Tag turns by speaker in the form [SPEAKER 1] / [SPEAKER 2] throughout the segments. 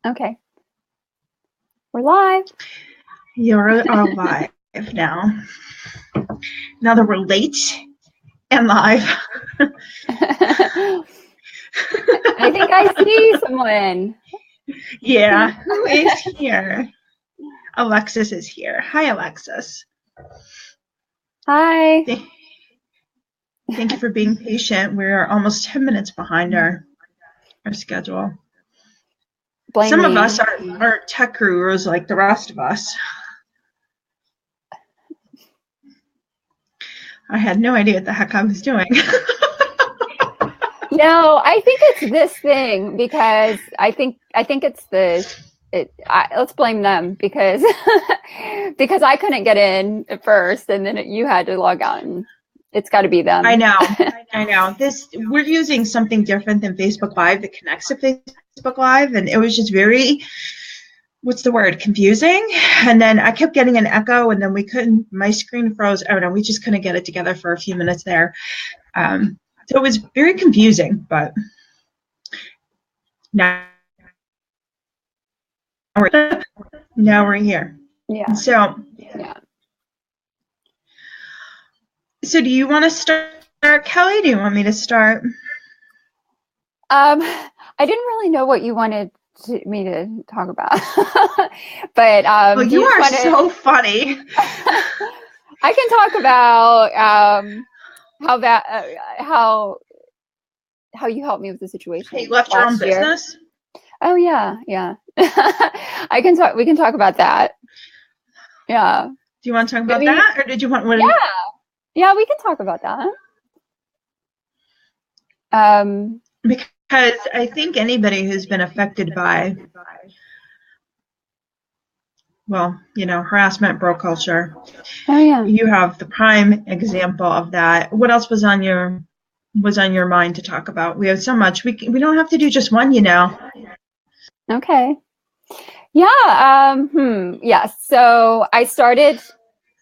[SPEAKER 1] Okay. We're live.
[SPEAKER 2] You're live now. Now that we're late and live.
[SPEAKER 1] I think I see someone.
[SPEAKER 2] Yeah, who is here? Alexis is here. Hi, Alexis.
[SPEAKER 1] Hi.
[SPEAKER 2] Thank you for being patient. We're almost 10 minutes behind our schedule.
[SPEAKER 1] Blame
[SPEAKER 2] Some
[SPEAKER 1] me.
[SPEAKER 2] of us are tech gurus like the rest of us. I had no idea what the heck I was doing.
[SPEAKER 1] No, I think it's this thing because I think it's let's blame them because because I couldn't get in at first and then you had to log on. It's got to be them.
[SPEAKER 2] I know. We're using something different than Facebook Live that connects to Facebook Live, and it was just very, what's the word, confusing. And then I kept getting an echo, and then my screen froze. I don't know, we just couldn't get it together for a few minutes there. So it was very confusing, but now we're here.
[SPEAKER 1] Yeah.
[SPEAKER 2] So do you want to start, Kelly? Do you want me to start?
[SPEAKER 1] I didn't really know what you wanted me to talk about, but
[SPEAKER 2] well, you are so funny.
[SPEAKER 1] I can talk about how you helped me with the situation.
[SPEAKER 2] You left your own business?
[SPEAKER 1] Oh yeah. We can talk about that. Yeah.
[SPEAKER 2] Do you want to talk about that, or did you want?
[SPEAKER 1] Yeah, we can talk about that.
[SPEAKER 2] Because I think anybody who's been affected by, well, harassment, bro culture.
[SPEAKER 1] Oh yeah.
[SPEAKER 2] You have the prime example of that. What else was on your mind to talk about? We have so much. We don't have to do just one,
[SPEAKER 1] Okay. Yeah. Yes. So I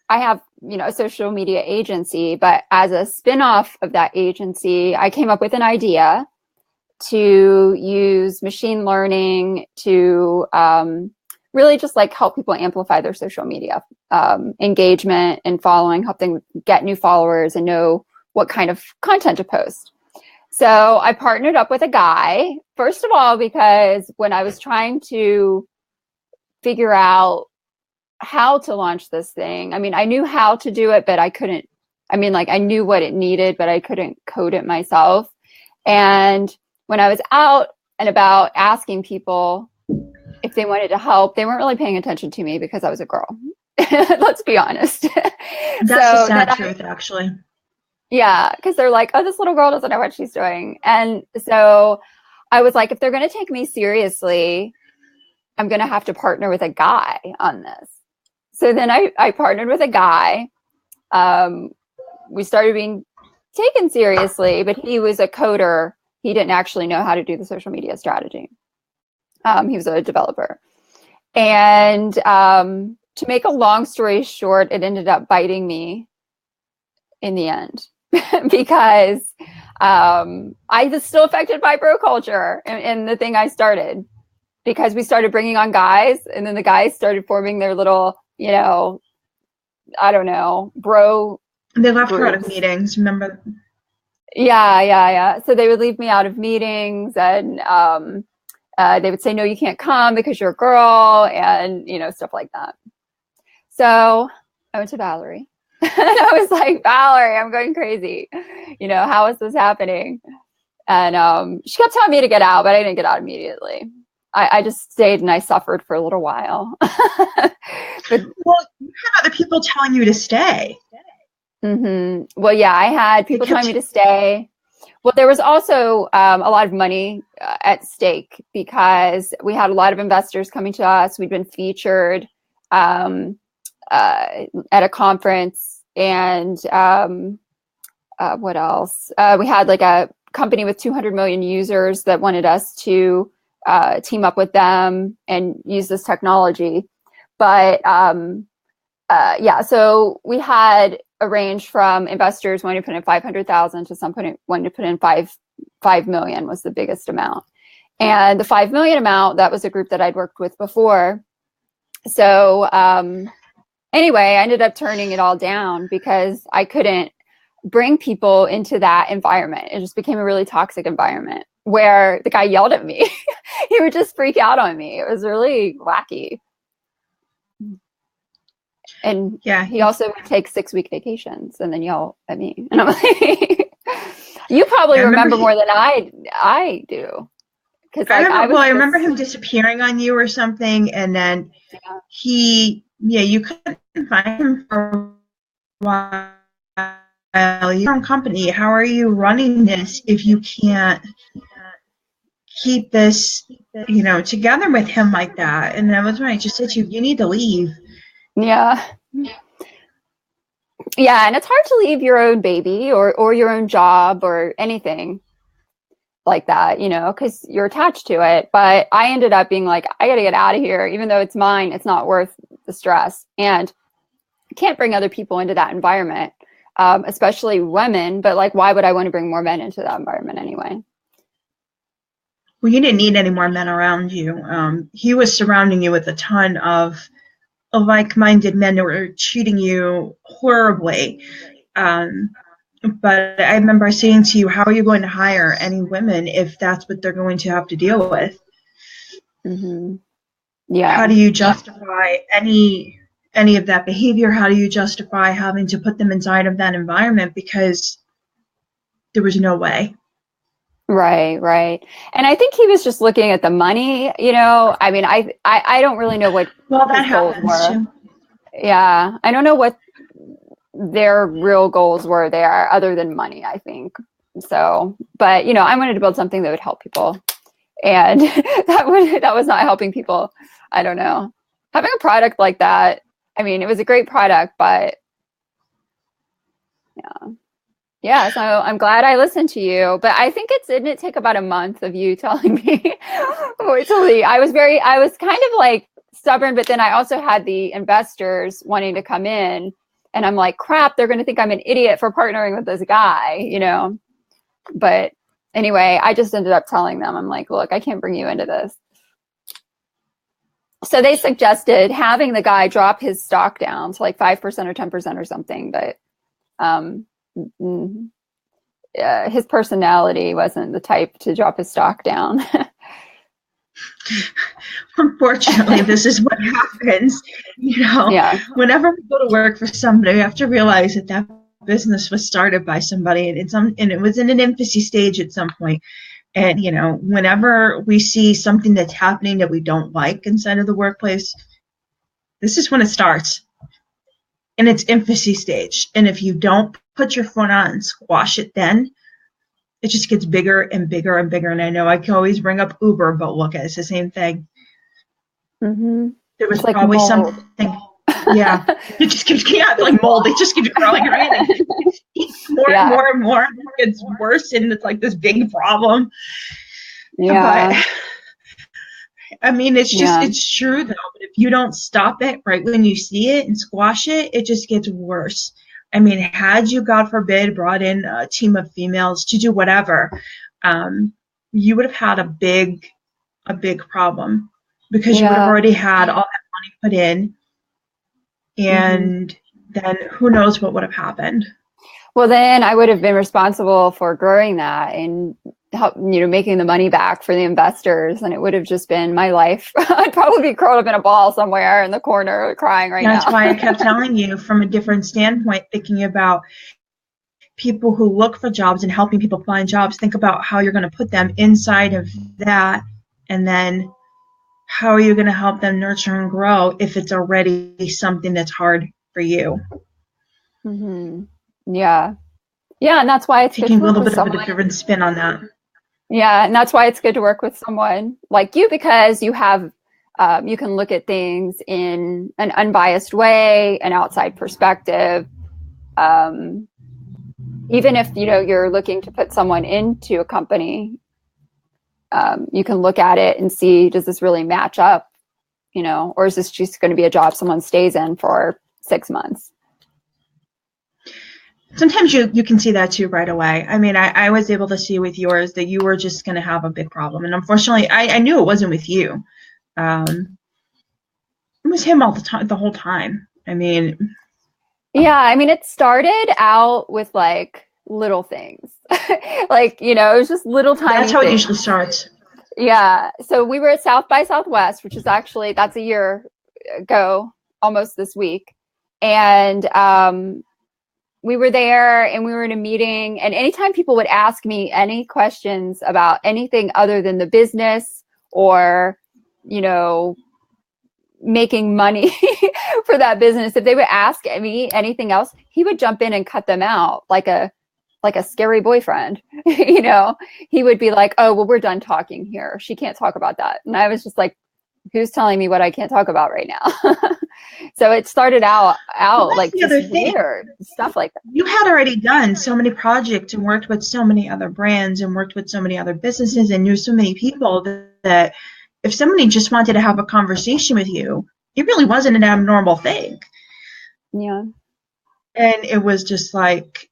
[SPEAKER 1] have, a social media agency, but as a spin-off of that agency, I came up with an idea to use machine learning to really just like help people amplify their social media engagement and following, help them get new followers and know what kind of content to post. So I partnered up with a guy, first of all, because when I was trying to figure out how to launch this thing, I knew how to do it, but I couldn't, I knew what it needed, but I couldn't code it myself. And when I was out and about asking people if they wanted to help, they weren't really paying attention to me because I was a girl. Let's be honest.
[SPEAKER 2] That's the sad truth, actually.
[SPEAKER 1] Yeah, because they're like, oh, this little girl doesn't know what she's doing. And so I was like, if they're going to take me seriously, I'm going to have to partner with a guy on this. So then I partnered with a guy. We started being taken seriously, but he was a coder. He didn't actually know how to do the social media strategy. He was a developer. And to make a long story short, it ended up biting me in the end because I was still affected by bro culture and the thing I started, because we started bringing on guys, and then the guys started forming their little, I don't know, bro.
[SPEAKER 2] They left her out of meetings, remember?
[SPEAKER 1] Yeah. So they would leave me out of meetings, and they would say, no, you can't come because you're a girl, and, stuff like that. So I went to Valerie. And I was like, Valerie, I'm going crazy. How is this happening? And she kept telling me to get out, but I didn't get out immediately. I just stayed and I suffered for a little while.
[SPEAKER 2] Well, you had other people telling you to stay.
[SPEAKER 1] Mm-hmm. Well, yeah, I had people telling me to stay. Well, there was also a lot of money at stake because we had a lot of investors coming to us. We'd been featured at a conference, and what else? We had like a company with 200 million users that wanted us to team up with them and use this technology. But so we had a range from investors wanting to put in 500,000 to some point wanting to put in 5 million was the biggest amount. And the 5 million amount, that was a group that I'd worked with before. So anyway, I ended up turning it all down because I couldn't bring people into that environment. It just became a really toxic environment where the guy yelled at me. He would just freak out on me. It was really wacky. And
[SPEAKER 2] Yeah,
[SPEAKER 1] he also would take 6-week vacations and then yell at me. And I'm like, you probably remember more than I do. Because like,
[SPEAKER 2] I remember him disappearing on you or something, and then you couldn't find him for a while. Your own company. How are you running this if you can't keep this, together with him like that? And that was when I just said to you, you need to leave.
[SPEAKER 1] Yeah. Yeah, and it's hard to leave your own baby or your own job or anything like that, because you're attached to it. But I ended up being like, I got to get out of here. Even though it's mine, it's not worth the stress. And I can't bring other people into that environment, especially women. But like, why would I want to bring more men into that environment anyway?
[SPEAKER 2] Well, you didn't need any more men around you. He was surrounding you with a ton of like-minded men that were treating you horribly. But I remember saying to you, how are you going to hire any women if that's what they're going to have to deal with?
[SPEAKER 1] Mm-hmm. Yeah.
[SPEAKER 2] How do you justify any of that behavior? How do you justify having to put them inside of that environment? Because there was no way.
[SPEAKER 1] Right. And I think he was just looking at the money, I mean, I don't really know what
[SPEAKER 2] that
[SPEAKER 1] his goals were.
[SPEAKER 2] Too.
[SPEAKER 1] Yeah. I don't know what their real goals were there other than money, I think. So, but I wanted to build something that would help people. And that was not helping people. I don't know. Having a product like that, I mean, it was a great product, but yeah, so I'm glad I listened to you, but I think didn't it take about a month of you telling me wait till leave? I was kind of like stubborn, but then I also had the investors wanting to come in, and I'm like, crap, they're going to think I'm an idiot for partnering with this guy, But anyway, I just ended up telling them, I'm like, look, I can't bring you into this. So they suggested having the guy drop his stock down to like 5% or 10% or something, but his personality wasn't the type to drop his stock down.
[SPEAKER 2] Unfortunately, this is what happens. Whenever we go to work for somebody, we have to realize that business was started by somebody, and it was in an infancy stage at some point. And whenever we see something that's happening that we don't like inside of the workplace, this is when it starts in its infancy stage. And if you don't put your foot on and squash it, then it just gets bigger and bigger and bigger. And I know I can always bring up Uber, but look, it's the same thing.
[SPEAKER 1] Mm-hmm.
[SPEAKER 2] There was like probably mold. Something. Yeah, it just keeps like mold. It just keeps growing, right? It's more and more and more. It's worse, and it's like this big problem.
[SPEAKER 1] Yeah.
[SPEAKER 2] But I mean, it's just it's true though. But if you don't stop it right when you see it and squash it, it just gets worse. I mean, had you, God forbid, brought in a team of females to do whatever, you would have had a big problem because you would have already had all that money put in, and then who knows what would have happened.
[SPEAKER 1] Well, then I would have been responsible for growing that and making the money back for the investors, and it would have just been my life. I'd probably be curled up in a ball somewhere in the corner crying now.
[SPEAKER 2] That's why I kept telling you from a different standpoint, thinking about people who look for jobs and helping people find jobs. Think about how you're going to put them inside of that, and then how are you going to help them nurture and grow if it's already something that's hard for you.
[SPEAKER 1] Yeah, and that's why it's
[SPEAKER 2] taking a little bit of a different spin on that.
[SPEAKER 1] Yeah, and that's why it's good to work with someone like you, because you have you can look at things in an unbiased way, an outside perspective. Even if you're looking to put someone into a company, you can look at it and see, does this really match up, or is this just going to be a job someone stays in for 6 months?
[SPEAKER 2] sometimes you can see that too right away. I mean, I was able to see with yours that you were just going to have a big problem. And unfortunately, I knew it wasn't with you. It was him all the time, the whole time. I mean,
[SPEAKER 1] Yeah, I mean, it started out with like little things. Like, you know, it was just little
[SPEAKER 2] that's
[SPEAKER 1] tiny
[SPEAKER 2] how it
[SPEAKER 1] things.
[SPEAKER 2] usually starts.
[SPEAKER 1] Yeah. So we were at South by Southwest, which is actually, that's a year ago, almost this week. And we were there and we were in a meeting. And anytime people would ask me any questions about anything other than the business or, you know, making money for that business, if they would ask me anything else, he would jump in and cut them out like a scary boyfriend. You know, he would be like, oh, well, we're done talking here, she can't talk about that. And I was just like, who's telling me what I can't talk about right now? So it started out
[SPEAKER 2] Well, that's
[SPEAKER 1] like
[SPEAKER 2] the
[SPEAKER 1] just
[SPEAKER 2] other thing.
[SPEAKER 1] weird stuff like that.
[SPEAKER 2] You had already done so many projects and worked with so many other brands and worked with so many other businesses and knew so many people that if somebody just wanted to have a conversation with you, it really wasn't an abnormal thing.
[SPEAKER 1] Yeah.
[SPEAKER 2] And it was just like,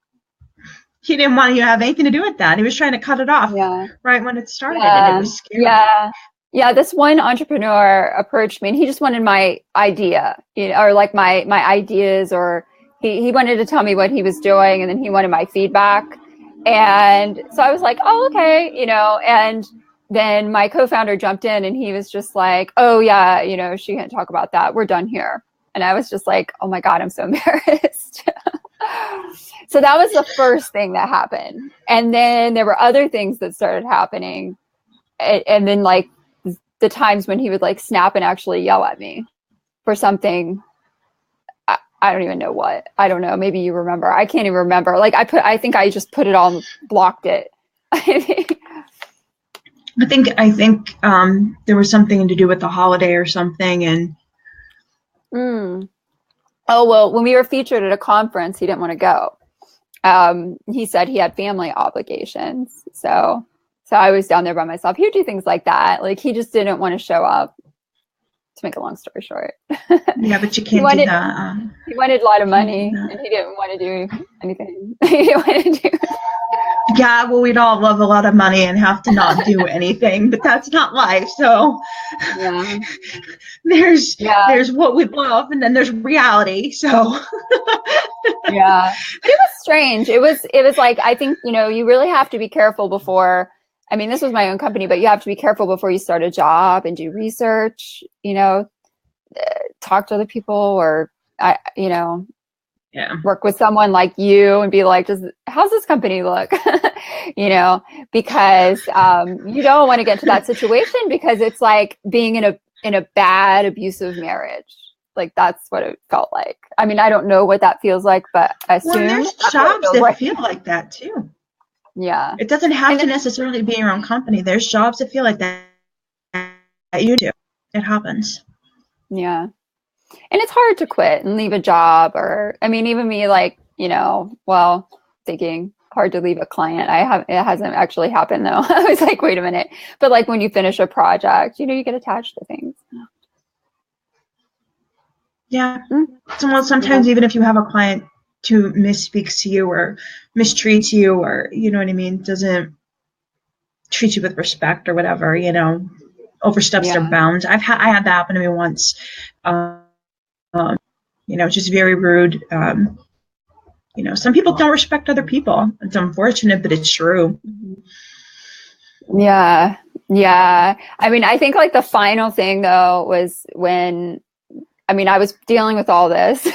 [SPEAKER 2] he didn't want you to have anything to do with that. He was trying to cut it off right when it started, and it was scary.
[SPEAKER 1] Yeah, this one entrepreneur approached me and he just wanted my idea, you know, or like my ideas, or he wanted to tell me what he was doing and then he wanted my feedback. And so I was like, oh, okay, you know, and then my co-founder jumped in and he was just like, oh yeah, you know, she can't talk about that, we're done here. And I was just like, oh my God, I'm so embarrassed. So that was the first thing that happened. And then there were other things that started happening. And then like the times when he would like snap and actually yell at me for something. I don't even know what. I don't know. Maybe you remember. I can't even remember. Like I think I just put it on, blocked it.
[SPEAKER 2] I think there was something to do with the holiday or something. And
[SPEAKER 1] Oh, well, when we were featured at a conference, he didn't want to go. He said he had family obligations. So I was down there by myself. He would do things like that. Like he just didn't want to show up, to make a long story short.
[SPEAKER 2] Yeah, but you can't do that.
[SPEAKER 1] He wanted a lot of money and he didn't want to do anything. He didn't want to do.
[SPEAKER 2] Yeah, well, we'd all love a lot of money and have to not do anything, but that's not life. So there's what we love, and then there's reality. So
[SPEAKER 1] yeah, but it was strange. It was like, I think, you know, you really have to be careful before. I mean, this was my own company, but you have to be careful before you start a job and do research, you know, talk to other people, or you know, work with someone like you and be like, how's this company look? You know, because you don't want to get into that situation, because it's like being in a bad abusive marriage. Like that's what it felt like. I mean, I don't know what that feels like, but I assume
[SPEAKER 2] there's jobs that feel like that too.
[SPEAKER 1] Yeah,
[SPEAKER 2] it doesn't have to necessarily be your own company. There's jobs that feel like that you do. It happens.
[SPEAKER 1] Yeah. And it's hard to quit and leave a job, or, I mean, even me, like, you know, well, thinking hard to leave a client. It hasn't actually happened though. I was like, wait a minute. But like when you finish a project, you know, you get attached to things.
[SPEAKER 2] Yeah. Well, sometimes even if you have a client who misspeaks to you or mistreats you, or, you know what I mean, doesn't treat you with respect or whatever, you know, oversteps their bounds. I had that happen to me once. You know, just very rude. You know, some people don't respect other people. It's unfortunate, but it's true.
[SPEAKER 1] Yeah. Yeah. I mean, I think like the final thing though was when, I mean, I was dealing with all this,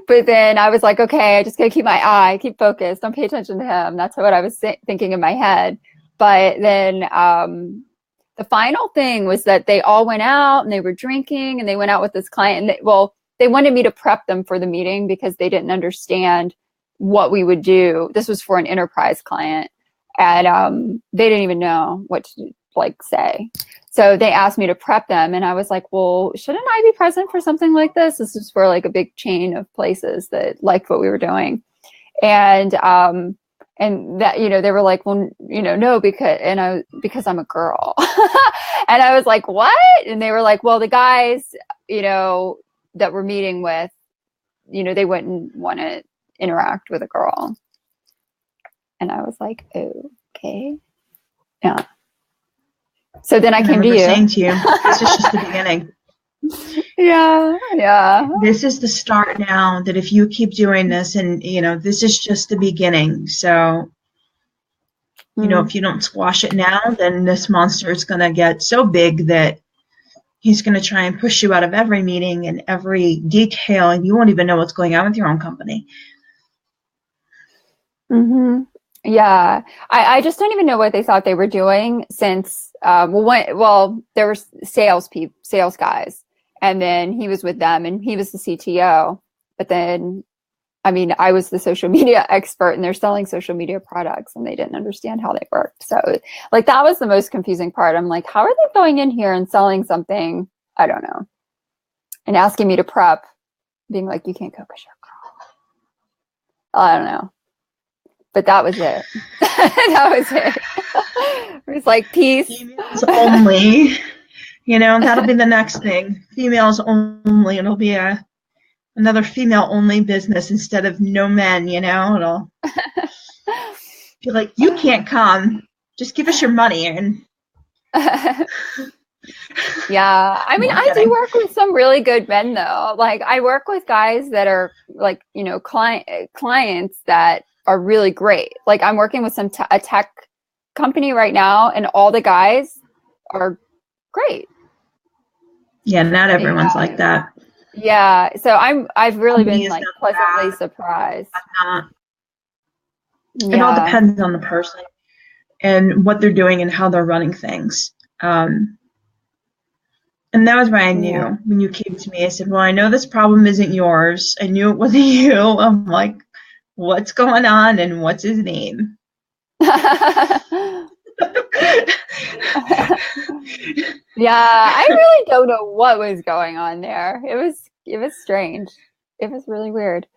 [SPEAKER 1] but then I was like, okay, I just gotta keep my eye, keep focused, don't pay attention to him. That's what I was thinking in my head. But then the final thing was that they all went out and they were drinking, and they went out with this client. And they wanted me to prep them for the meeting because they didn't understand what we would do. This was for an enterprise client, and they didn't even know what to like say. So they asked me to prep them, and I was like, well, shouldn't I be present for something like this? This is for like a big chain of places that liked what we were doing. And that, you know, they were like, well, you know, no, because I'm a girl. And I was like, what? And they were like, well, the guys, you know, that we're meeting with, you know, they wouldn't want to interact with a girl. And I was like, oh, okay. Yeah. So then I came to you.
[SPEAKER 2] Saying to you, this is just the beginning.
[SPEAKER 1] Yeah.
[SPEAKER 2] This is the start now, that if you keep doing this, and, this is just the beginning. So, if you don't squash it now, then this monster is going to get so big that he's going to try and push you out of every meeting and every detail, and you won't even know what's going on with your own company.
[SPEAKER 1] Mm-hmm. Yeah. I just don't even know what they thought they were doing, since, there were sales guys, and then he was with them, and he was the CTO. But then, I was the social media expert, and they're selling social media products, and they didn't understand how they worked. So like, that was the most confusing part. I'm like, how are they going in here and selling something? I don't know. And asking me to prep, being like, you can't cook a show, girl. I don't know. But that was it. That was it. It was like, peace.
[SPEAKER 2] Females only. That'll be the next thing. Females only. It'll be another female-only business instead of no men, It'll be like, you can't come. Just give us your money. And
[SPEAKER 1] yeah. I do work with some really good men, though. Like, I work with guys that are like, clients that are really great. Like, I'm working with a tech company right now, and all the guys are great.
[SPEAKER 2] Yeah, not everyone's like that.
[SPEAKER 1] Yeah, so I've really been like pleasantly surprised.
[SPEAKER 2] It all depends on the person and what they're doing and how they're running things. And that was why I knew when you came to me. I said, well, I know this problem isn't yours. I knew it wasn't you. I'm like, what's going on and what's his name?
[SPEAKER 1] Yeah, I really don't know what was going on there. It was strange. It was really weird.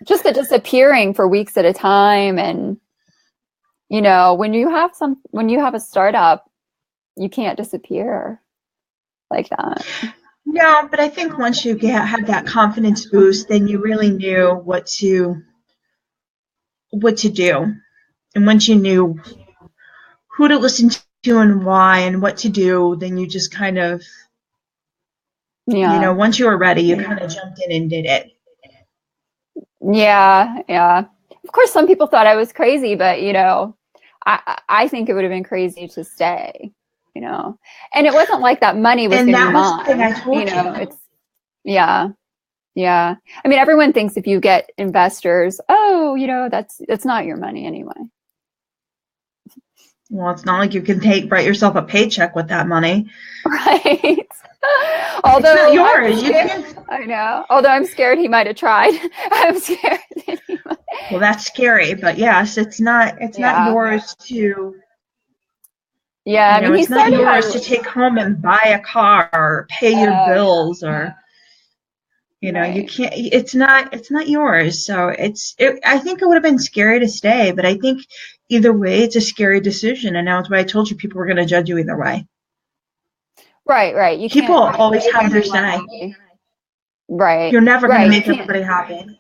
[SPEAKER 1] Just the disappearing for weeks at a time, and when you have a startup, you can't disappear like that.
[SPEAKER 2] No, but I think once you had that confidence boost, then you really knew what to do. And once you knew who to listen to and why and what to do, then you just kind of, once you were ready, you kind of jumped in and did it.
[SPEAKER 1] Yeah. Of course, some people thought I was crazy, but, I think it would have been crazy to stay, and it wasn't like that money was going to be mine.
[SPEAKER 2] And that was the thing I told you.
[SPEAKER 1] It's, yeah. Everyone thinks if you get investors, that's not your money anyway.
[SPEAKER 2] Well, it's not like you can write yourself a paycheck with that money.
[SPEAKER 1] Right. Although
[SPEAKER 2] it's not yours.
[SPEAKER 1] I know. Although I'm scared he might have tried. I'm scared that he might.
[SPEAKER 2] Well, that's scary, but yes, it's not yours to.
[SPEAKER 1] Yeah,
[SPEAKER 2] it's not yours to take home and buy a car or pay your bills or.
[SPEAKER 1] Right.
[SPEAKER 2] You can't. It's not yours. So I think it would have been scary to stay, but I think either way, it's a scary decision. And now it's why I told you people were going to judge you either way.
[SPEAKER 1] Right.
[SPEAKER 2] People always have their say.
[SPEAKER 1] Right.
[SPEAKER 2] You're never going to make everybody happy.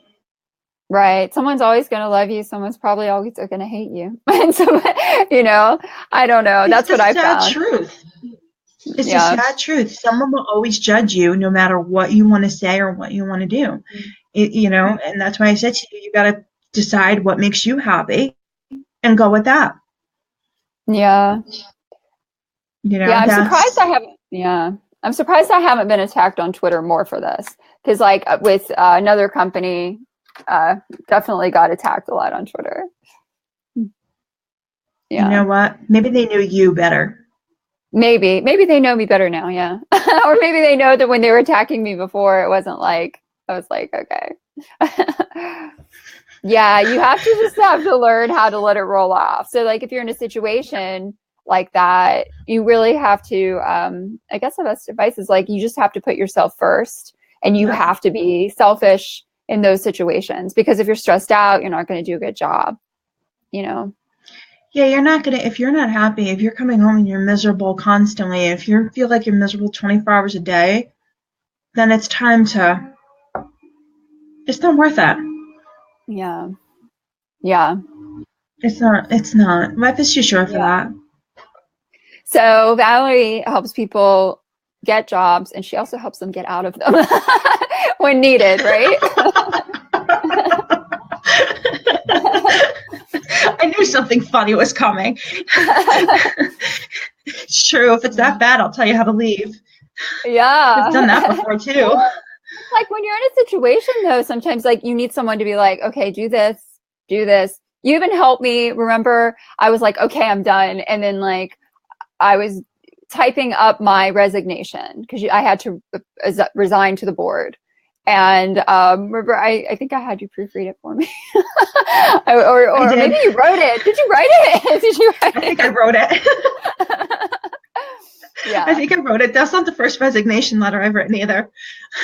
[SPEAKER 1] Right. Someone's always going to love you. Someone's probably always going to hate you. And so, I don't know. That's what I found.
[SPEAKER 2] It's the sad truth. It's the sad truth. Someone will always judge you no matter what you want to say or what you want to do. And that's why I said to you, you got to decide what makes you happy and go with that.
[SPEAKER 1] Yeah. I'm surprised I haven't been attacked on Twitter more for this. Because like with another company, definitely got attacked a lot on Twitter. Yeah.
[SPEAKER 2] You know what? Maybe they knew you better.
[SPEAKER 1] Maybe they know me better now, yeah. Or maybe they know that when they were attacking me before, it wasn't like, I was like, okay. Yeah, you have to learn how to let it roll off. So like if you're in a situation like that, you really have to, I guess the best advice is like, you just have to put yourself first, and you have to be selfish in those situations, because if you're stressed out, you're not going to do a good job,
[SPEAKER 2] Yeah, you're not going to, if you're not happy, if you're coming home and you're miserable constantly, if you feel like you're miserable 24 hours a day, then it's time to It's not worth it.
[SPEAKER 1] Yeah. Yeah.
[SPEAKER 2] It's not. Life is too short for that.
[SPEAKER 1] So Valerie helps people get jobs, and she also helps them get out of them when needed, right?
[SPEAKER 2] I knew something funny was coming. It's true. If it's that bad, I'll tell you how to leave.
[SPEAKER 1] Yeah.
[SPEAKER 2] I've done that before too.
[SPEAKER 1] Like when you're in a situation though, sometimes like you need someone to be like, okay, do this, do this. You even helped me. Remember, I was like, okay, I'm done. And then like I was typing up my resignation because I had to resign to the board. And remember, I think I had you proofread it for me, or maybe you wrote it. Did you write it? Did you write it?
[SPEAKER 2] I think I wrote it.
[SPEAKER 1] Yeah,
[SPEAKER 2] I think I wrote it. That's not the first resignation letter I've written either.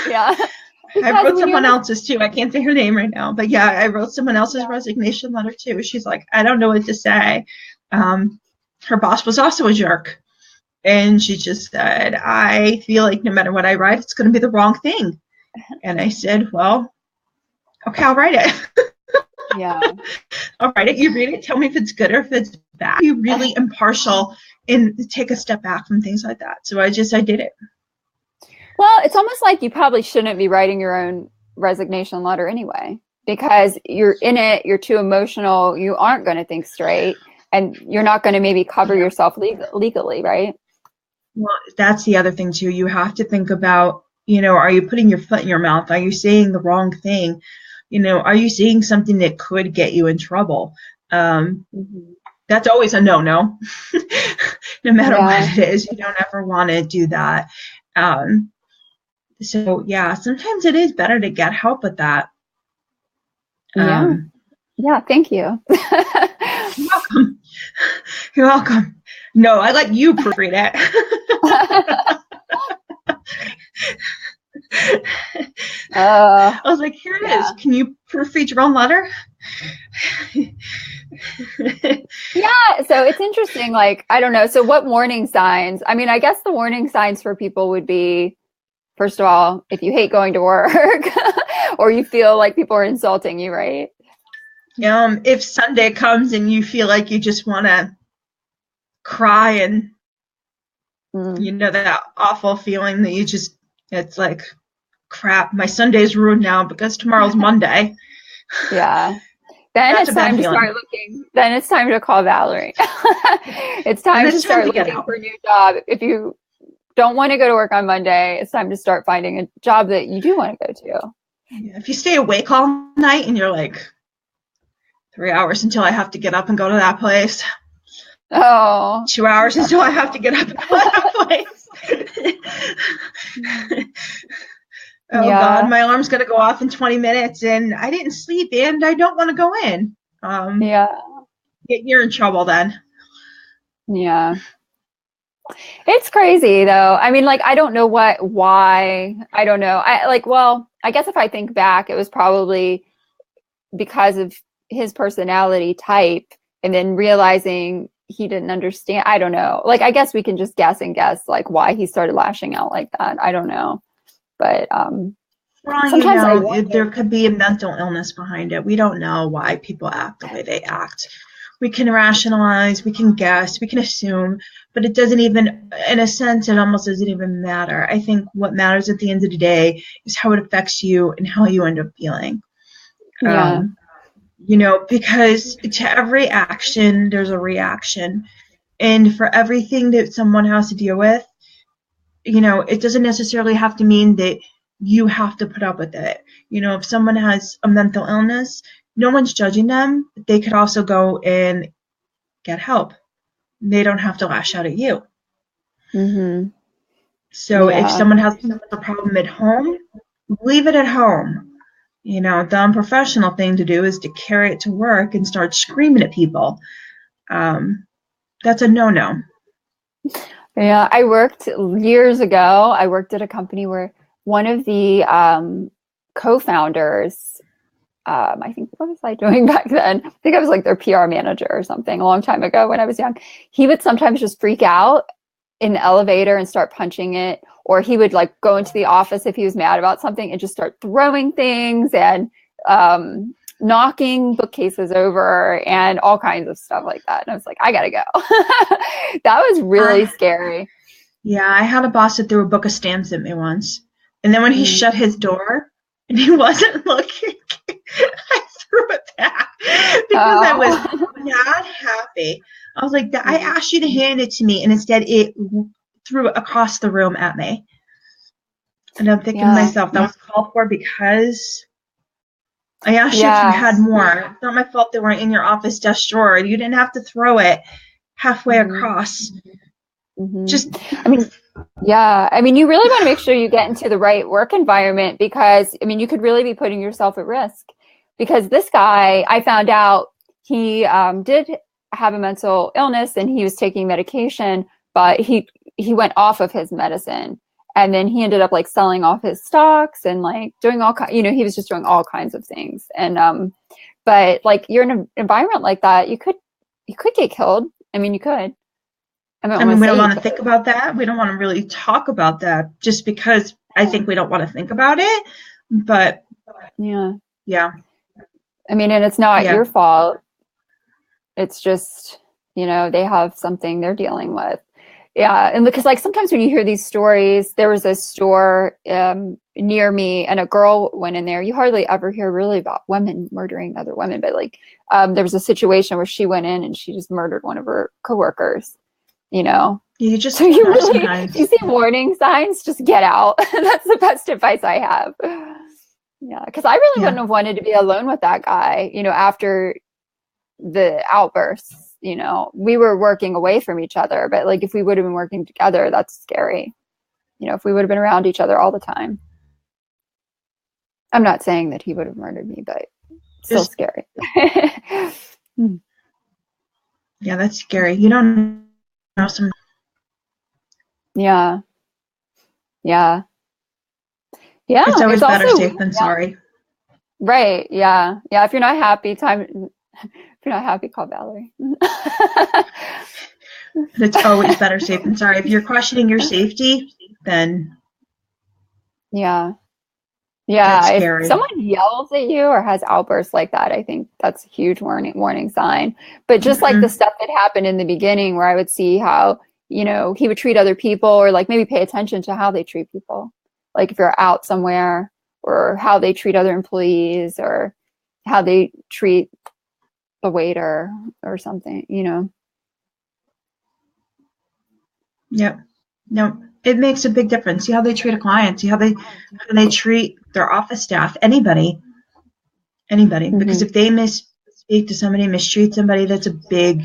[SPEAKER 1] Yeah,
[SPEAKER 2] I wrote someone else's too. I can't say her name right now, but yeah, I wrote someone else's resignation letter too. She's like, I don't know what to say. Her boss was also a jerk. And she just said, I feel like no matter what I write, it's going to be the wrong thing. And I said, well, okay, I'll write it.
[SPEAKER 1] Yeah.
[SPEAKER 2] I'll write it. You read it. Tell me if it's good or if it's bad. You're really impartial and take a step back from things like that. So I did it.
[SPEAKER 1] Well, it's almost like you probably shouldn't be writing your own resignation letter anyway, because you're in it, you're too emotional, you aren't going to think straight, and you're not going to maybe cover yourself legally, right?
[SPEAKER 2] Well, that's the other thing too. You have to think about, are you putting your foot in your mouth? Are you saying the wrong thing? Are you saying something that could get you in trouble? That's always a no-no. No matter what it is, you don't ever want to do that. So yeah, sometimes it is better to get help with that.
[SPEAKER 1] Yeah, thank you.
[SPEAKER 2] You're welcome. You're welcome. No, I let you proofread it. I was like, here it is. Can you proofread your own letter?
[SPEAKER 1] Yeah, so it's interesting. Like, I don't know. So what warning signs? I mean, I guess the warning signs for people would be, first of all, if you hate going to work or you feel like people are insulting you, right?
[SPEAKER 2] If Sunday comes and you feel like you just want to cry and that awful feeling that it's like, crap, my Sunday's ruined now because tomorrow's Monday.
[SPEAKER 1] Yeah. Then it's time to start looking. Then it's time to call Valerie. It's time to start looking for a new job. If you don't want to go to work on Monday, it's time to start finding a job that you do want to go to.
[SPEAKER 2] Yeah, if you stay awake all night and you're like, 3 hours until I have to get up and go to that place.
[SPEAKER 1] Oh.
[SPEAKER 2] 2 hours until I have to get up and go to that place. Oh God, my alarm's gonna go off in 20 minutes and I didn't sleep and I don't want to go in. You're in trouble then.
[SPEAKER 1] Yeah. It's crazy though. I mean, like, I don't know why. I don't know. I guess if I think back, it was probably because of his personality type and then realizing he didn't understand. I don't know. Like, I guess we can just guess like why he started lashing out like that. I don't know. But
[SPEAKER 2] sometimes there could be a mental illness behind it. We don't know why people act the way they act. We can rationalize, we can guess, we can assume, but it doesn't even, in a sense, it almost doesn't even matter. I think what matters at the end of the day is how it affects you and how you end up feeling.
[SPEAKER 1] Yeah.
[SPEAKER 2] Because to every action, there's a reaction. And for everything that someone has to deal with, it doesn't necessarily have to mean that you have to put up with it. If someone has a mental illness, no one's judging them. They could also go and get help. They don't have to lash out at you.
[SPEAKER 1] Mm-hmm.
[SPEAKER 2] So if someone has a problem at home, leave it at home. The unprofessional thing to do is to carry it to work and start screaming at people. That's a no-no.
[SPEAKER 1] Yeah, I worked years ago. I worked at a company where one of the co-founders, I think, what was I doing back then? I think I was like their PR manager or something a long time ago when I was young. He would sometimes just freak out in the elevator and start punching it, or he would like go into the office if he was mad about something and just start throwing things and knocking bookcases over and all kinds of stuff like that. And I was like, I gotta go. That was really scary.
[SPEAKER 2] Yeah, I had a boss that threw a book of stamps at me once. And then when he shut his door and he wasn't looking, I threw it back because I was not happy. I was like, I asked you to hand it to me, and instead it threw it across the room at me. And I'm thinking to myself, that was called for because I asked you if you had more. It's not my fault they weren't in your office desk drawer. You didn't have to throw it halfway across. Just,
[SPEAKER 1] I mean, yeah. I mean, you really want to make sure you get into the right work environment because, I mean, you could really be putting yourself at risk. Because this guy, I found out he did have a mental illness and he was taking medication, but he went off of his medicine. And then he ended up like selling off his stocks and like doing he was just doing all kinds of things. And but like you're in an environment like that, you could get killed. I mean, you could.
[SPEAKER 2] I mean, we don't want to think about that. We don't want to really talk about that just because I think we don't want to think about it. But
[SPEAKER 1] yeah.
[SPEAKER 2] I
[SPEAKER 1] mean, and it's not your fault. It's just, they have something they're dealing with. Yeah. And because like sometimes when you hear these stories, there was a store near me and a girl went in there. You hardly ever hear really about women murdering other women, but like there was a situation where she went in and she just murdered one of her coworkers.
[SPEAKER 2] You just
[SPEAKER 1] so you see warning signs, just get out. That's the best advice I have. Yeah, because I really wouldn't have wanted to be alone with that guy, after the outbursts. We were working away from each other, but like if we would have been working together, that's scary. If we would have been around each other all the time. I'm not saying that he would have murdered me, but still scary.
[SPEAKER 2] Yeah, that's scary. You don't know some.
[SPEAKER 1] Yeah.
[SPEAKER 2] It's always better safe than sorry.
[SPEAKER 1] Right. Yeah. If you're not happy, call Valerie.
[SPEAKER 2] It's always better safe than sorry. If you're questioning your safety, then
[SPEAKER 1] if someone yells at you or has outbursts like that, I think that's a huge warning sign. But just like the stuff that happened in the beginning where I would see how he would treat other people, or like maybe pay attention to how they treat people, like if you're out somewhere, or how they treat other employees, or how they treat the waiter or something,
[SPEAKER 2] Yep. No, it makes a big difference. See how they treat a client, see how they treat their office staff, anybody. Because if they misspeak to somebody, mistreat somebody, that's a big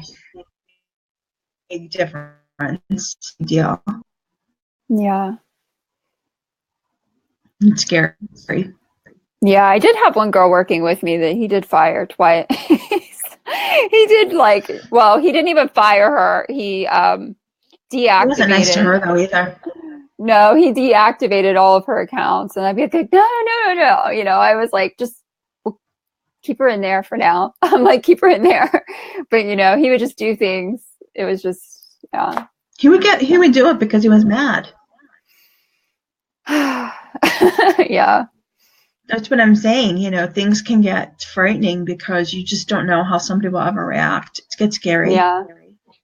[SPEAKER 2] difference deal.
[SPEAKER 1] Yeah.
[SPEAKER 2] It's scary.
[SPEAKER 1] Yeah, I did have one girl working with me that he did fire twice. He did he didn't even fire her. He deactivated. He
[SPEAKER 2] wasn't nice to her though either.
[SPEAKER 1] No, he deactivated all of her accounts, and I'd be like, no. I was like, just keep her in there for now. I'm like, keep her in there, but he would just do things. It was just
[SPEAKER 2] He would do it because he was mad.
[SPEAKER 1] Yeah.
[SPEAKER 2] That's what I'm saying. Things can get frightening because you just don't know how somebody will ever react. It gets scary.
[SPEAKER 1] Yeah.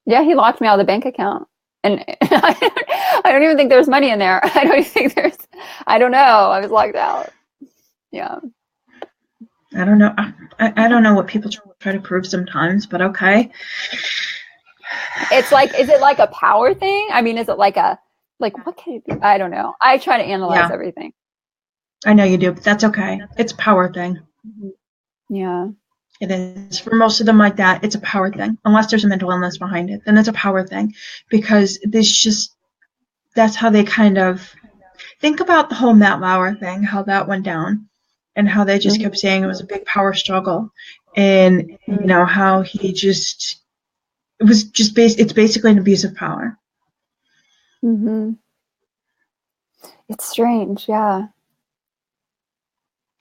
[SPEAKER 1] He locked me out of the bank account, and I don't even think there's money in there. I don't know. I was locked out. Yeah.
[SPEAKER 2] I don't know. I don't know what people try to prove sometimes, but okay.
[SPEAKER 1] It's like, is it like a power thing? I mean, is it like what can it be? I don't know. I try to analyze everything.
[SPEAKER 2] I know you do, but that's okay. It's a power thing.
[SPEAKER 1] Yeah.
[SPEAKER 2] It is. For most of them like that, it's a power thing. Unless there's a mental illness behind it, then it's a power thing. Because that's how they kind of think about the whole Matt Lauer thing, how that went down, and how they just kept saying it was a big power struggle. And, how he just, it's basically an abuse of power.
[SPEAKER 1] It's strange, yeah.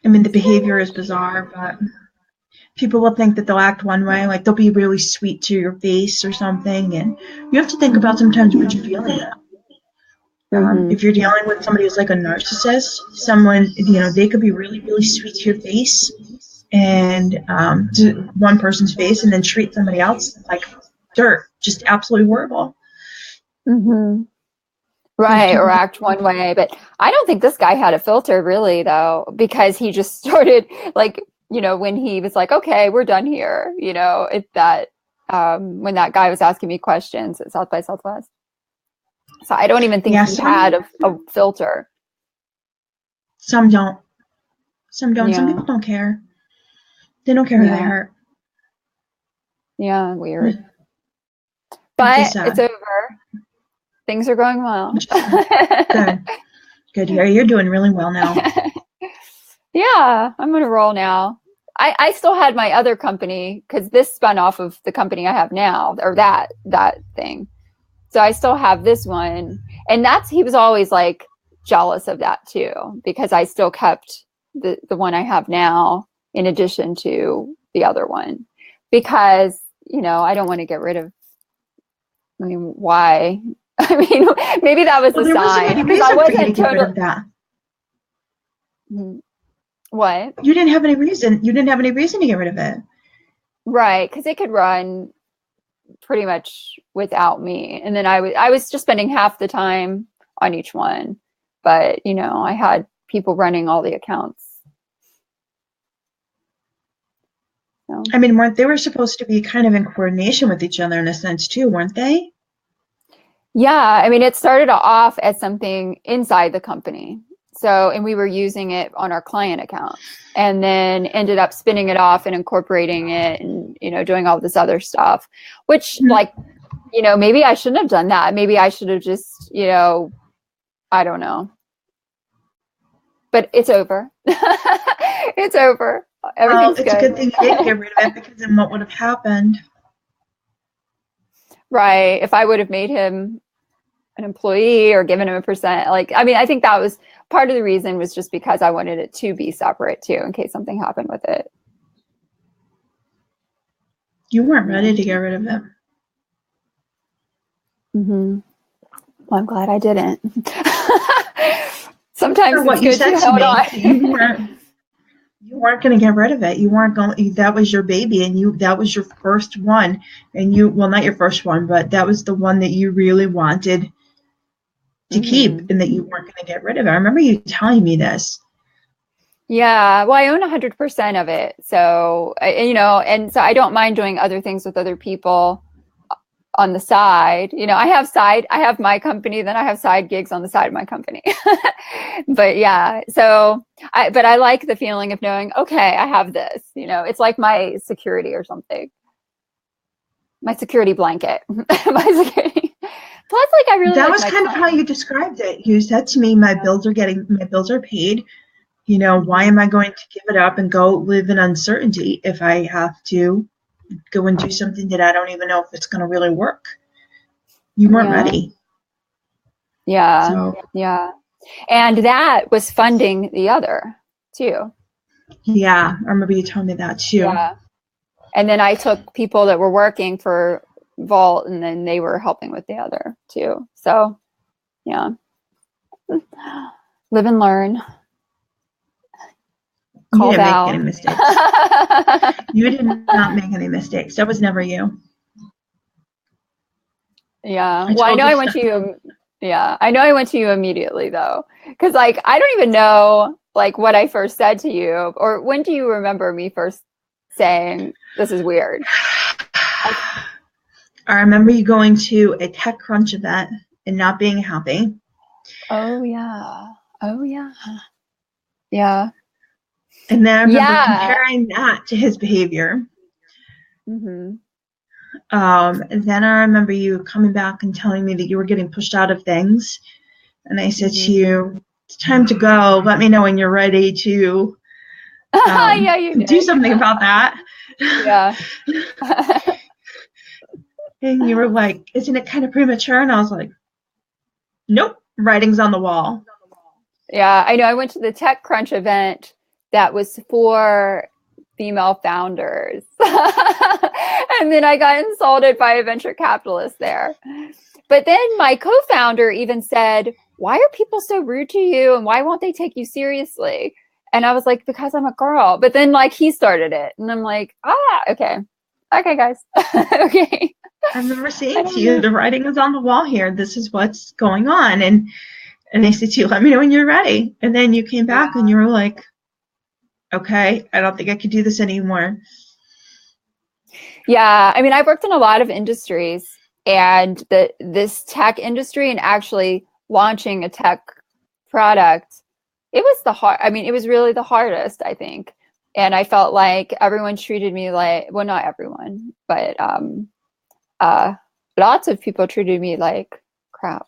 [SPEAKER 2] I mean, the behavior is bizarre, but people will think that they'll act one way, like they'll be really sweet to your face or something, and you have to think about sometimes what you're feeling.
[SPEAKER 1] Mm-hmm.
[SPEAKER 2] If you're dealing with somebody who's like a narcissist, someone, they could be really, really sweet to your face and to one person's face, and then treat somebody else like dirt, just absolutely horrible.
[SPEAKER 1] Mm-hmm.
[SPEAKER 2] There's
[SPEAKER 1] Right, or
[SPEAKER 2] people that,
[SPEAKER 1] act one way. But I don't think this guy had a filter really, though, because he just started like, when he was like, okay, we're done here, when that guy was asking me questions at South by Southwest. So I don't even think
[SPEAKER 2] yeah,
[SPEAKER 1] he had a filter.
[SPEAKER 2] some don't. Some don't. Some
[SPEAKER 1] Yeah.
[SPEAKER 2] people don't care. They don't care who they
[SPEAKER 1] Yeah.
[SPEAKER 2] hurt.
[SPEAKER 1] Yeah. Weird.
[SPEAKER 2] Makes me
[SPEAKER 1] But it's
[SPEAKER 2] sad.
[SPEAKER 1] over. Things are going well.
[SPEAKER 2] Good. Good. Yeah, you're doing really well now.
[SPEAKER 1] Yeah, I'm gonna roll now. I still had my other company because this spun off of the company I have now, or that thing. So I still have this one, and he was always like jealous of that too because I still kept the one I have now in addition to the other one because I don't want to get rid of. I mean, why? I mean, maybe that was
[SPEAKER 2] Well,
[SPEAKER 1] a
[SPEAKER 2] there wasn't
[SPEAKER 1] sign
[SPEAKER 2] any
[SPEAKER 1] because I
[SPEAKER 2] reason for you to
[SPEAKER 1] wasn't
[SPEAKER 2] get rid
[SPEAKER 1] total.
[SPEAKER 2] of that.
[SPEAKER 1] What?
[SPEAKER 2] You didn't have any reason. You didn't have any reason to get rid of it.
[SPEAKER 1] Right, because it could run pretty much without me, and then I was just spending half the time on each one, but I had people running all the accounts. So.
[SPEAKER 2] I mean, they were supposed to be kind of in coordination with each other in a sense too, weren't they?
[SPEAKER 1] Yeah, I mean, it started off as something inside the company. So, and we were using it on our client account and then ended up spinning it off and incorporating it and, doing all this other stuff, which maybe I shouldn't have done that. Maybe I should have just, I don't know. But it's over. It's over. Everything's
[SPEAKER 2] it's
[SPEAKER 1] good.
[SPEAKER 2] a good thing you didn't get rid of it because then what would have happened?
[SPEAKER 1] Right. If I would have made him an employee or given him a percent, I think that was part of the reason was just because I wanted it to be separate too, in case something happened with it.
[SPEAKER 2] You weren't ready to get rid of it.
[SPEAKER 1] Mm-hmm. Well, I'm glad I didn't. Sometimes
[SPEAKER 2] What
[SPEAKER 1] it's
[SPEAKER 2] you
[SPEAKER 1] good
[SPEAKER 2] said
[SPEAKER 1] to
[SPEAKER 2] to
[SPEAKER 1] hold
[SPEAKER 2] me,
[SPEAKER 1] on.
[SPEAKER 2] you weren't going to get rid of it. You weren't going. That was your baby, and that was your first one. And not your first one, but that was the one that you really wanted to keep, and that you weren't going to get rid of it. I remember you telling me this.
[SPEAKER 1] Yeah, well, I own 100% of it, so and so I don't mind doing other things with other people on the side. I have my company, then I have side gigs on the side of my company. But yeah, but I like the feeling of knowing, okay, I have this, it's like my security or something. My security blanket. My security. Plus, I really
[SPEAKER 2] that
[SPEAKER 1] like
[SPEAKER 2] was kind of how you described it. You said to me, my bills are paid. Why am I going to give it up and go live in uncertainty if I have to go and do something that I don't even know if it's going to really work? You weren't ready.
[SPEAKER 1] Yeah.
[SPEAKER 2] So,
[SPEAKER 1] yeah. And that was funding the other too.
[SPEAKER 2] Yeah, I remember you telling me that too.
[SPEAKER 1] Yeah. And then I took people that were working for Vault and then they were helping with the other too. So, yeah. Live and learn.
[SPEAKER 2] You didn't make any mistakes. You did not make any mistakes. That was never you.
[SPEAKER 1] Yeah. Well, I know I went to you. Yeah. I know I went to you immediately though. Cause I don't even know what I first said to you, or when do you remember me first saying this is weird?
[SPEAKER 2] I remember you going to a TechCrunch event and not being happy.
[SPEAKER 1] Oh yeah. Oh yeah. Yeah.
[SPEAKER 2] And then I remember comparing that to his behavior.
[SPEAKER 1] Mm-hmm.
[SPEAKER 2] And then I remember you coming back and telling me that you were getting pushed out of things. And I said to you, it's time to go. Let me know when you're ready to
[SPEAKER 1] yeah, you
[SPEAKER 2] do something about that.
[SPEAKER 1] Yeah.
[SPEAKER 2] And you were like, isn't it kind of premature? And I was like, nope, writing's on the wall.
[SPEAKER 1] Yeah, I know. I went to the TechCrunch event that was for female founders. And then I got insulted by a venture capitalist there. But then my co-founder even said, why are people so rude to you? And why won't they take you seriously? And I was like, because I'm a girl. But then like he started it. And I'm like, okay. Okay, guys. Okay.
[SPEAKER 2] I remember saying to you, the writing is on the wall here. This is what's going on. And they said to you, let me know when you're ready. And then you came back and you were like, okay, I don't think I could do this anymore.
[SPEAKER 1] Yeah. I mean, I've worked in a lot of industries, and this tech industry and actually launching a tech product, it was really the hardest, I think. And I felt like everyone treated me like, well, not everyone, but lots of people treated me like crap.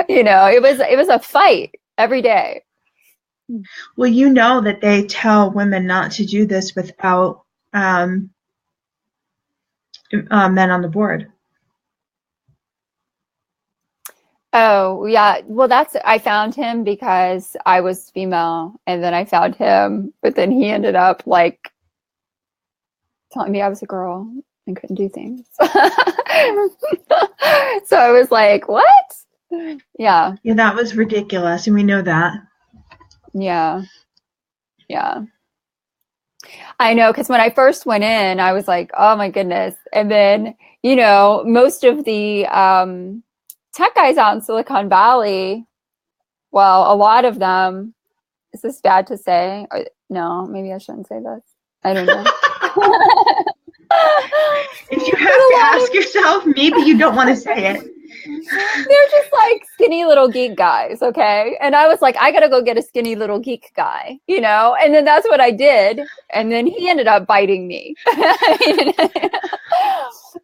[SPEAKER 1] It was a fight every day.
[SPEAKER 2] Well, you know that they tell women not to do this without men on the board.
[SPEAKER 1] Oh, yeah. Well, I found him because I was female, and then I found him, but then he ended up like telling me I was a girl and couldn't do things. So I was like, what? Yeah.
[SPEAKER 2] Yeah, that was ridiculous, and we know that.
[SPEAKER 1] Yeah. Yeah. I know, because when I first went in, I was like, oh my goodness. And then, most of the tech guys out in Silicon Valley, well, a lot of them, is this bad to say? No, maybe I shouldn't say this. I don't know.
[SPEAKER 2] If you have to ask yourself, maybe you don't want to say it.
[SPEAKER 1] They're just like skinny little geek guys, okay? And I was like, I gotta go get a skinny little geek guy, and then that's what I did. And then he ended up biting me.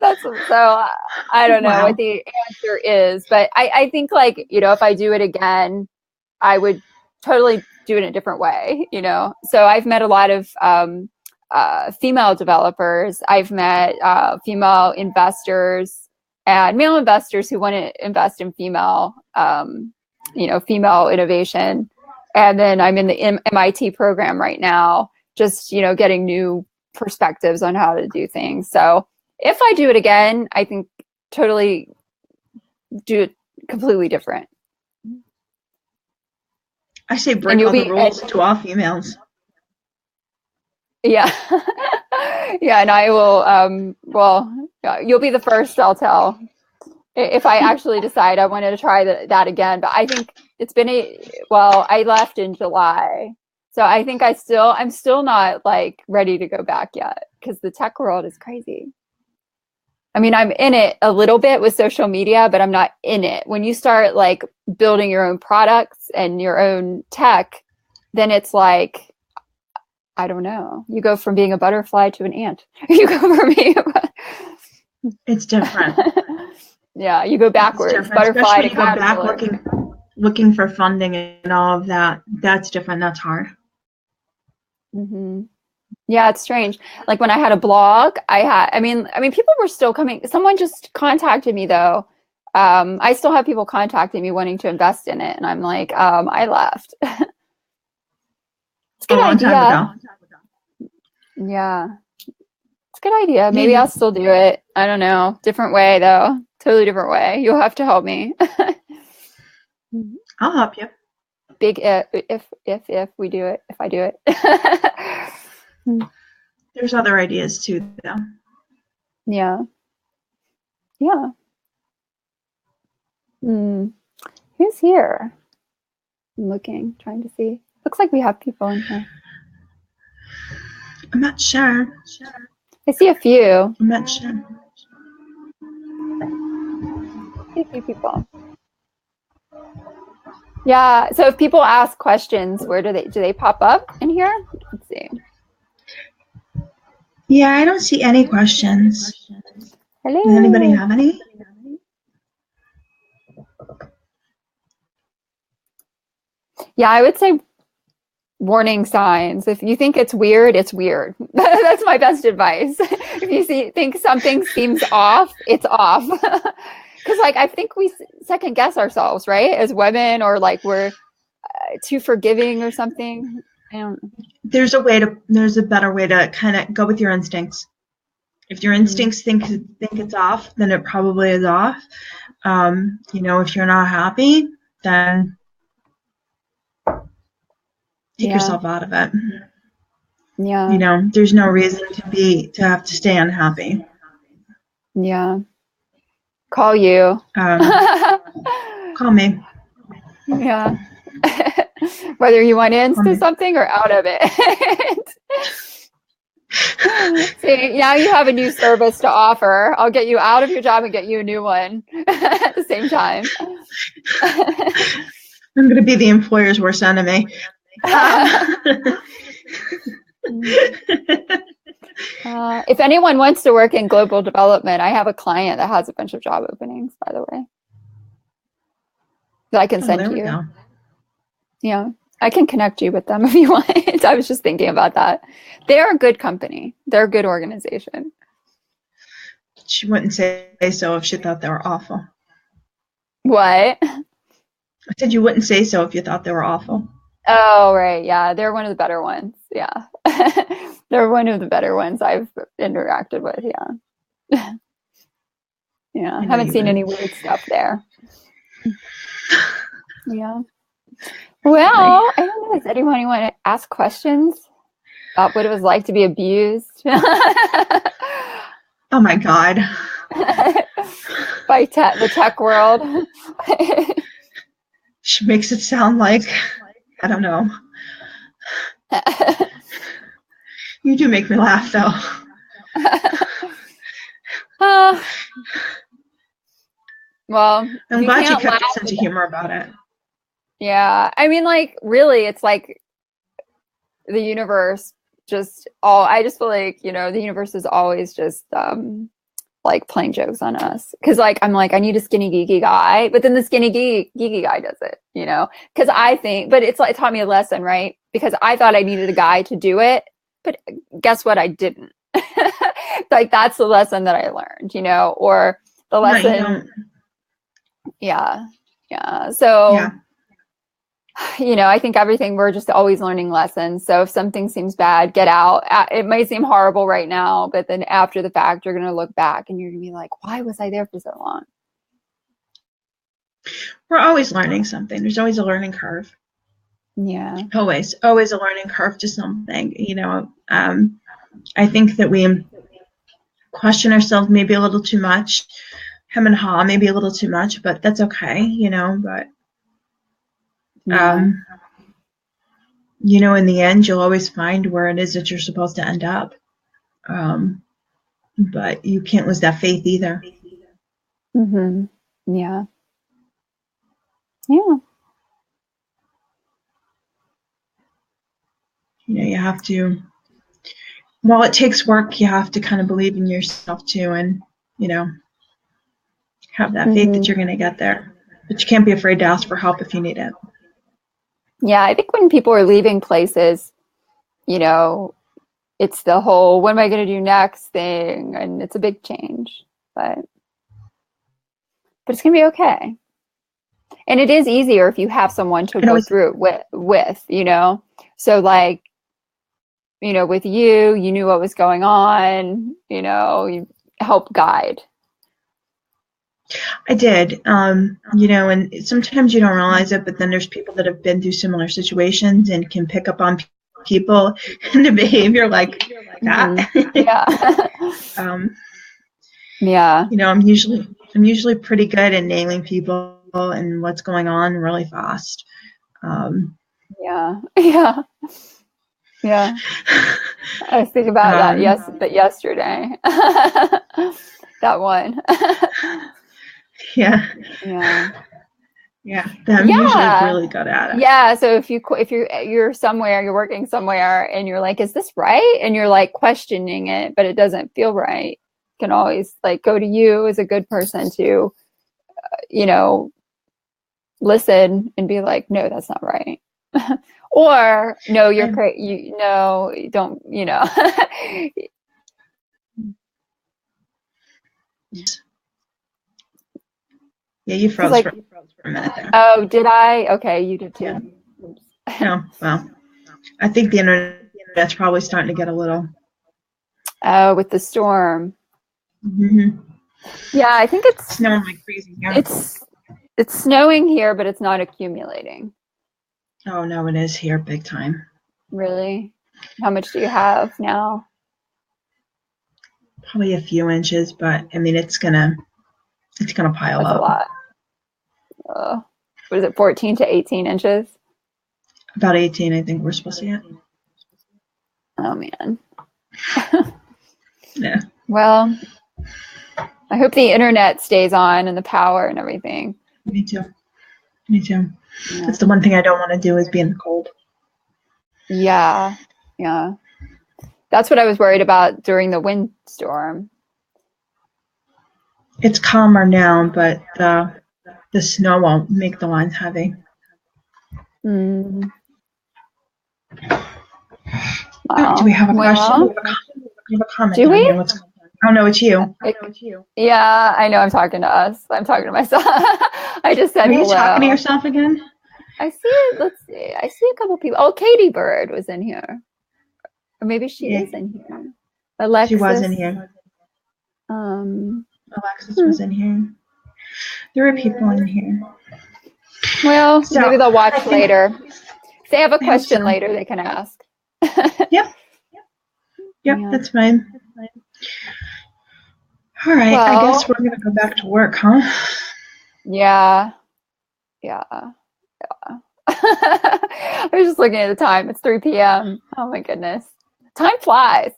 [SPEAKER 1] So I don't know what the answer is, but I think like, if I do it again, I would totally do it in a different way, So I've met a lot of female developers. I've met female investors and male investors who want to invest in female innovation. And then I'm in the MIT program right now, just, getting new perspectives on how to do things. So if I do it again, I think totally do it completely different.
[SPEAKER 2] I say break all the rules to all females.
[SPEAKER 1] Yeah. Yeah. And I will, you'll be the first I'll tell if I actually decide I wanted to try that again. But I think it's been I left in July. So I think I'm still not like ready to go back yet, because the tech world is crazy. I mean, I'm in it a little bit with social media, but I'm not in it. When you start like building your own products and your own tech, then it's like, I don't know. You go from being a butterfly to an ant. You go from being
[SPEAKER 2] It's different.
[SPEAKER 1] Yeah, you go backwards. Butterfly to caterpillar.
[SPEAKER 2] Go back looking for funding and all of that. That's different. That's hard.
[SPEAKER 1] Mm-hmm. Yeah, it's strange. Like when I had a blog, I mean, people were still coming. Someone just contacted me though. I still have people contacting me wanting to invest in it, and I'm like, I left. It's a good idea. Yeah, it's a good idea. Maybe I'll still do it. I don't know. Different way though. Totally different way. You'll have to help me.
[SPEAKER 2] I'll help you.
[SPEAKER 1] Big if we do it. If I do it.
[SPEAKER 2] There's other ideas too, though.
[SPEAKER 1] Yeah. Yeah. Who's here? I'm looking, trying to see. Looks like we have people in here.
[SPEAKER 2] I'm not sure.
[SPEAKER 1] I see a few.
[SPEAKER 2] I'm not sure.
[SPEAKER 1] I see a few people. Yeah. So if people ask questions, where do they pop up in here? Let's see.
[SPEAKER 2] Yeah, I don't see any questions.
[SPEAKER 1] Hello.
[SPEAKER 2] Does anybody have any?
[SPEAKER 1] Yeah, I would say warning signs. If you think it's weird, it's weird. That's my best advice. If you think something seems off, it's off. Because like I think we second guess ourselves, right, as women, or like we're too forgiving or something. I don't.
[SPEAKER 2] There's a better way to kind of go with your instincts. If your instincts think it's off, then it probably is off. If you're not happy, then take yourself out of it.
[SPEAKER 1] Yeah.
[SPEAKER 2] There's no reason to have to stay unhappy.
[SPEAKER 1] Yeah. Call you.
[SPEAKER 2] Call me.
[SPEAKER 1] Yeah. Whether you want into something or out of it. See, now you have a new service to offer. I'll get you out of your job and get you a new one at the same time.
[SPEAKER 2] I'm going to be the employer's worst enemy.
[SPEAKER 1] If anyone wants to work in global development, I have a client that has a bunch of job openings, by the way, that I can send to you. Yeah, I can connect you with them if you want. I was just thinking about that. They're a good company. They're a good organization.
[SPEAKER 2] She wouldn't say so if she thought they were awful.
[SPEAKER 1] What?
[SPEAKER 2] I said you wouldn't say so if you thought they were awful.
[SPEAKER 1] Oh, right. Yeah, they're one of the better ones. Yeah. They're one of the better ones I've interacted with. Yeah. Yeah. I haven't seen any weird stuff there. Yeah. Well, I don't know. Does anyone want to ask questions about what it was like to be abused?
[SPEAKER 2] Oh my God.
[SPEAKER 1] By the tech world.
[SPEAKER 2] She makes it sound like, I don't know. You do make me laugh, though.
[SPEAKER 1] Well,
[SPEAKER 2] I'm glad you kept a sense of humor about it.
[SPEAKER 1] Yeah. I mean, like, really, it's like the universe I just feel like, the universe is always just like playing jokes on us. Cause like, I'm like, I need a skinny geeky guy, but then the skinny geeky guy does it, cause I think, but it taught me a lesson, right? Because I thought I needed a guy to do it, but guess what? I didn't. Like, that's the lesson that I learned, or the lesson. Yeah. So,
[SPEAKER 2] yeah.
[SPEAKER 1] I think we're just always learning lessons. So if something seems bad, get out. It may seem horrible right now, but then after the fact, you're going to look back and you're going to be like, why was I there for so long?
[SPEAKER 2] We're always learning something. There's always a learning curve.
[SPEAKER 1] Yeah.
[SPEAKER 2] Always a learning curve to something, I think that we question ourselves maybe a little too much, hem and haw maybe a little too much, but that's okay, but in the end, you'll always find where it is that you're supposed to end up. But you can't lose that faith either.
[SPEAKER 1] Mm-hmm. Yeah. Yeah.
[SPEAKER 2] You have to, while it takes work, you have to kind of believe in yourself too, and, have that faith that you're going to get there. But you can't be afraid to ask for help if you need it.
[SPEAKER 1] Yeah, I think when people are leaving places, it's the whole, what am I going to do next thing? And it's a big change, but it's going to be okay. And it is easier if you have someone to go through it with, So like, with you knew what was going on, you help guide.
[SPEAKER 2] I did, and sometimes you don't realize it, but then there's people that have been through similar situations and can pick up on people and the behavior like that.
[SPEAKER 1] Yeah.
[SPEAKER 2] Yeah. I'm usually pretty good at nailing people and what's going on really fast.
[SPEAKER 1] Yeah. I was thinking about that yesterday. That one.
[SPEAKER 2] Yeah. I'm usually really good at it.
[SPEAKER 1] Yeah. So if you're somewhere, you're working somewhere and you're like, is this right? And you're like questioning it, but it doesn't feel right. You can always like go to you as a good person to, listen and be like, no, that's not right. Or no, you're crazy. No, you don't,
[SPEAKER 2] Yeah, you froze for a minute there.
[SPEAKER 1] Oh, did I? Okay, you did too.
[SPEAKER 2] Yeah. Oh, well. I think the internet's probably starting to get a little.
[SPEAKER 1] Oh, with the storm.
[SPEAKER 2] Mm-hmm.
[SPEAKER 1] Yeah, I think
[SPEAKER 2] Snowing like crazy. Yeah.
[SPEAKER 1] it's snowing here, but it's not accumulating.
[SPEAKER 2] Oh no, it is here big time.
[SPEAKER 1] Really? How much do you have now?
[SPEAKER 2] Probably a few inches, but I mean it's gonna pile
[SPEAKER 1] That's a
[SPEAKER 2] up.
[SPEAKER 1] lot. What is it, 14 to 18 inches?
[SPEAKER 2] About 18, I think we're supposed to get.
[SPEAKER 1] Oh man.
[SPEAKER 2] Yeah.
[SPEAKER 1] Well, I hope the internet stays on and the power and everything.
[SPEAKER 2] Me too. Me too.
[SPEAKER 1] Yeah.
[SPEAKER 2] That's the one thing I don't want to do is be in the cold.
[SPEAKER 1] Yeah. Yeah. That's what I was worried about during the windstorm.
[SPEAKER 2] It's calmer now, but the snow won't make the lines heavy.
[SPEAKER 1] Mm.
[SPEAKER 2] Oh, do we have a question? We have a comment
[SPEAKER 1] do
[SPEAKER 2] down
[SPEAKER 1] we?
[SPEAKER 2] here. What's going on? Oh no, it's you.
[SPEAKER 1] Yeah, I know. I'm talking to us. I'm talking to myself. I just said
[SPEAKER 2] Are you
[SPEAKER 1] hello.
[SPEAKER 2] talking to yourself again?
[SPEAKER 1] I see it. Let's see. I see a couple people. Oh, Katie Bird was in here. Or maybe she is in here. Alexis.
[SPEAKER 2] She was in here. Alexis was in here. There are people in here.
[SPEAKER 1] Well,
[SPEAKER 2] So,
[SPEAKER 1] maybe they'll watch later. If they have a
[SPEAKER 2] I hope
[SPEAKER 1] question
[SPEAKER 2] so.
[SPEAKER 1] later, they can ask.
[SPEAKER 2] Yep. Yep,
[SPEAKER 1] Yeah.
[SPEAKER 2] that's fine. All right,
[SPEAKER 1] Well,
[SPEAKER 2] I guess we're gonna go back to work, huh?
[SPEAKER 1] Yeah. Yeah. Yeah. I was just looking at the time. It's 3 p.m. Oh my goodness. Time flies.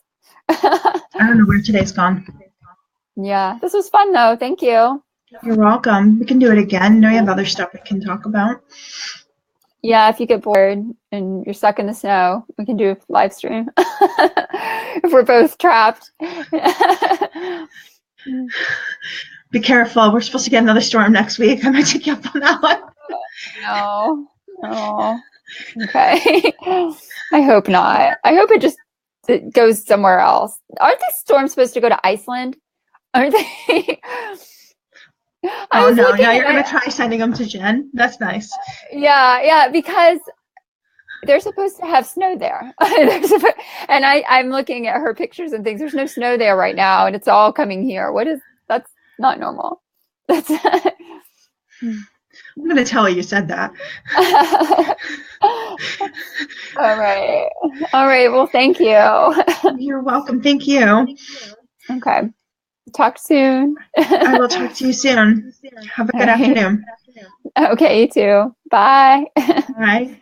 [SPEAKER 2] I don't know where today's gone.
[SPEAKER 1] Yeah. This was fun though. Thank you.
[SPEAKER 2] You're welcome. We can do it again. I know you have other stuff we can talk about.
[SPEAKER 1] Yeah, if you get bored and you're stuck in the snow, we can do a live stream. If we're both trapped.
[SPEAKER 2] Be careful. We're supposed to get another storm next week. I might take you up on that one.
[SPEAKER 1] No. Oh. Okay. I hope not. I hope it goes somewhere else. Aren't these storms supposed to go to Iceland? Aren't they?
[SPEAKER 2] Oh no, now you're gonna try sending them to Jen. That's nice.
[SPEAKER 1] Yeah, because they're supposed to have snow there. And I'm looking at her pictures and things. There's no snow there right now, and it's all coming here. That's not normal. That's
[SPEAKER 2] I'm gonna tell her you said that.
[SPEAKER 1] All right. Well, thank you.
[SPEAKER 2] You're welcome. Thank you.
[SPEAKER 1] Okay. Talk soon.
[SPEAKER 2] I will talk to you soon. Have a good afternoon.
[SPEAKER 1] Okay, you too. Bye.
[SPEAKER 2] Bye.